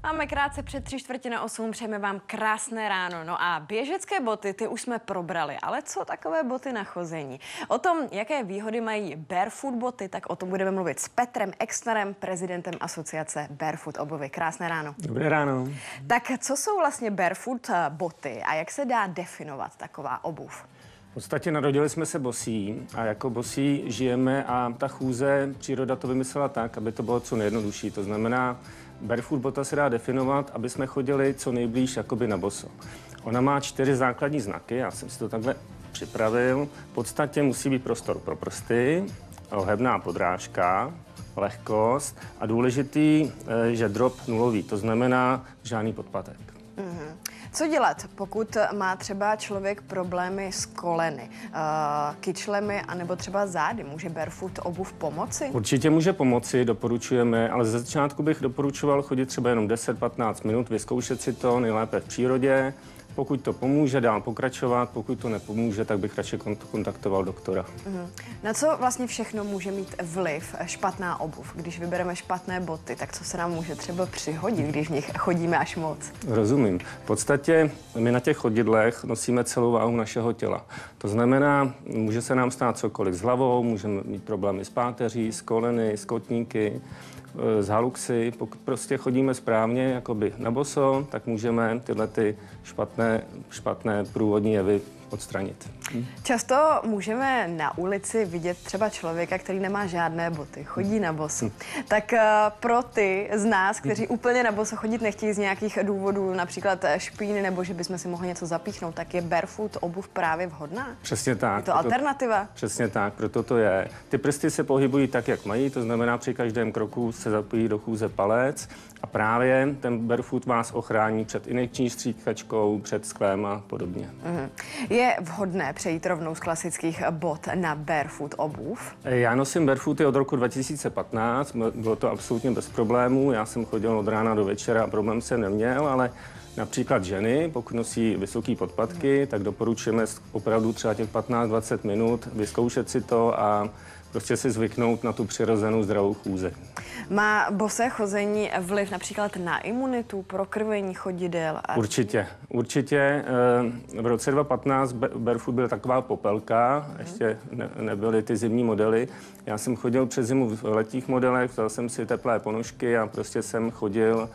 Máme krátce před 7:45, přejeme vám krásné ráno. No a běžecké boty, ty už jsme probrali, ale co takové boty na chození? O tom, jaké výhody mají barefoot boty, tak o tom budeme mluvit s Petrem Exnerem, prezidentem asociace Barefoot obuvy. Krásné ráno. Dobré ráno. Tak co jsou vlastně barefoot boty a jak se dá definovat taková obuv? V podstatě narodili jsme se bosí a jako bosí žijeme a ta chůze, příroda to vymyslela tak, aby to bylo co nejjednodušší. To znamená, barefoot bota se dá definovat, aby jsme chodili co nejblíž jakoby na boso. Ona má 4 základní znaky, já jsem si to takhle připravil. V podstatě musí být prostor pro prsty, ohebná podrážka, lehkost a důležitý, že drop nulový, to znamená žádný podpatek. Co dělat, pokud má třeba člověk problémy s koleny, kyčlemi anebo třeba zády? Může barefoot obuv pomoci? Určitě může pomoci, doporučujeme, ale ze začátku bych doporučoval chodit třeba jenom 10-15 minut, vyzkoušet si to nejlépe v přírodě. Pokud to pomůže, dál pokračovat, pokud to nepomůže, tak bych radši kontaktoval doktora. Na co vlastně všechno může mít vliv špatná obuv? Když vybereme špatné boty, tak co se nám může třeba přihodit, když v nich chodíme až moc? Rozumím. V podstatě my na těch chodidlech nosíme celou váhu našeho těla. To znamená, může se nám stát cokoliv s hlavou, můžeme mít problémy s páteří, s koleny, s kotníky, z haluxy. Pokud prostě chodíme správně, jakoby na boso, tak můžeme tyhle ty špatné průvodní jevy odstranit. Často můžeme na ulici vidět třeba člověka, který nemá žádné boty, chodí na boso. Tak pro ty z nás, kteří úplně na boso chodit nechtějí z nějakých důvodů, například špíny nebo že bychom si mohli něco zapíchnout, tak je barefoot obuv právě vhodná? Přesně tak. Je to alternativa? Přesně tak, proto to je. Ty prsty se pohybují tak, jak mají, to znamená při každém kroku se zapojí do chůze palec a právě ten barefoot vás ochrání před injekční stříkačkou, před sklem a podobně. Je vhodné přejít rovnou z klasických bot na barefoot obuv? Já nosím barefooty od roku 2015, bylo to absolutně bez problémů, já jsem chodil od rána do večera a problém jsem neměl, ale například ženy, pokud nosí vysoké podpatky, tak doporučujeme opravdu třeba těch 15-20 minut vyzkoušet si to a prostě si zvyknout na tu přirozenou zdravou chůzi. Má bosé chození vliv například na imunitu, prokrvení chodidel? Určitě. V roce 2015 barefoot byl taková popelka, ještě nebyly ty zimní modely. Já jsem chodil přes zimu v letních modelech, vzal jsem si teplé ponožky a prostě jsem chodil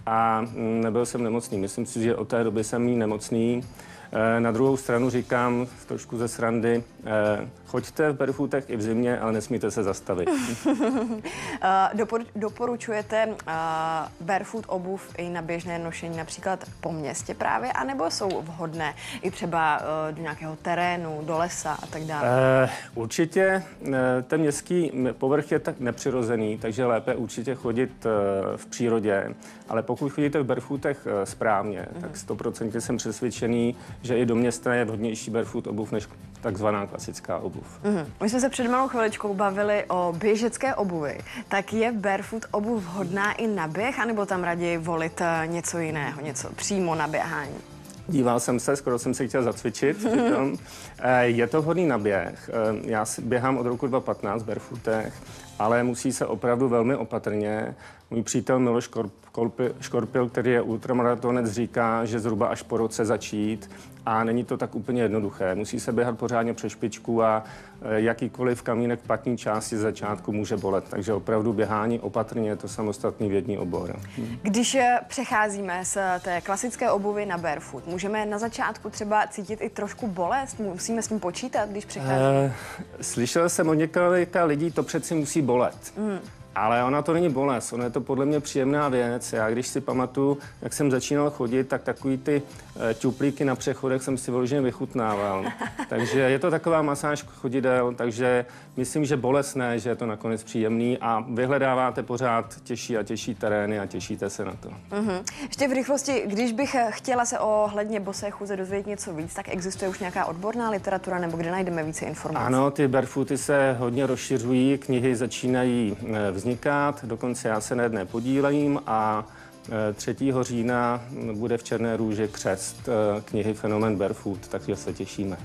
a nebyl jsem nemocný. Myslím si, že od té doby jsem jí nemocný. Na druhou stranu říkám trošku ze srandy, choďte v barefootech i v zimě, ale nesmíte se zastavit. Doporučujete barefoot obuv i na běžné nošení například po městě právě, anebo jsou vhodné i třeba do nějakého terénu, do lesa a tak dále? Určitě ten městský povrch je tak nepřirozený, takže lépe určitě chodit v přírodě, ale pokud chodíte v barefootech správně, tak 100% jsem přesvědčený, že i do města je vhodnější barefoot obuv než takzvaná klasická obuv. My jsme se před malou chviličkou bavili o běžecké obuvi. Tak je barefoot obuv vhodná i na běh, anebo tam raději volit něco jiného, něco přímo na běhání? Díval jsem se, skoro jsem si chtěl zacvičit. Je to vhodný na běh. Já běhám od roku 2015 v barefootech, ale musí se opravdu velmi opatrně. Můj přítel Miloš Škorpil, který je ultramaratonec, říká, že zhruba až po roce začít a není to tak úplně jednoduché. Musí se běhat pořádně přes špičku a jakýkoliv kamínek v patní části začátku může bolet. Takže opravdu běhání opatrně je to samostatný vědní obor. Když přecházíme z té klasické obuvy na barefoot, můžeme na začátku třeba cítit i trošku bolest? Musíme s tím počítat, když přecházíme? Slyšel jsem od několika lidí, to přeci musí bolet. Ale ona to není bolest, ona je to podle mě příjemná věc. Já když si pamatuju, jak jsem začínal chodit, tak takový ty ťuplíky na přechodech jsem si vyloženě vychutnával. Takže je to taková masáž chodidel, takže myslím, že bolest ne, že je to nakonec příjemný a vyhledáváte pořád těžší a těžší terény a těšíte se na to. Ještě v rychlosti, když bych chtěla se ohledně bosé chůze dozvědět něco víc, tak existuje už nějaká odborná literatura nebo kde najdeme více informací? Ano, ty barefooty se hodně rozšiřují, knihy začínají vznikat, dokonce já se na jedné podílím a 3. října bude v Černé Růži křest knihy Fenomén Barefoot, takže se těšíme.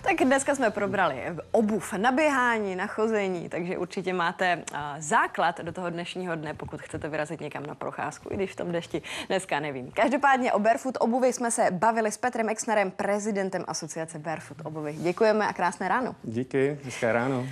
Tak dneska jsme probrali obuv na běhání, na chození, takže určitě máte základ do toho dnešního dne, pokud chcete vyrazit někam na procházku, i když v tom dešti dneska nevím. Každopádně o barefoot obuvi jsme se bavili s Petrem Exnerem, prezidentem Asociace Barefoot obuvy. Děkujeme a krásné ráno. Díky, hezké ráno.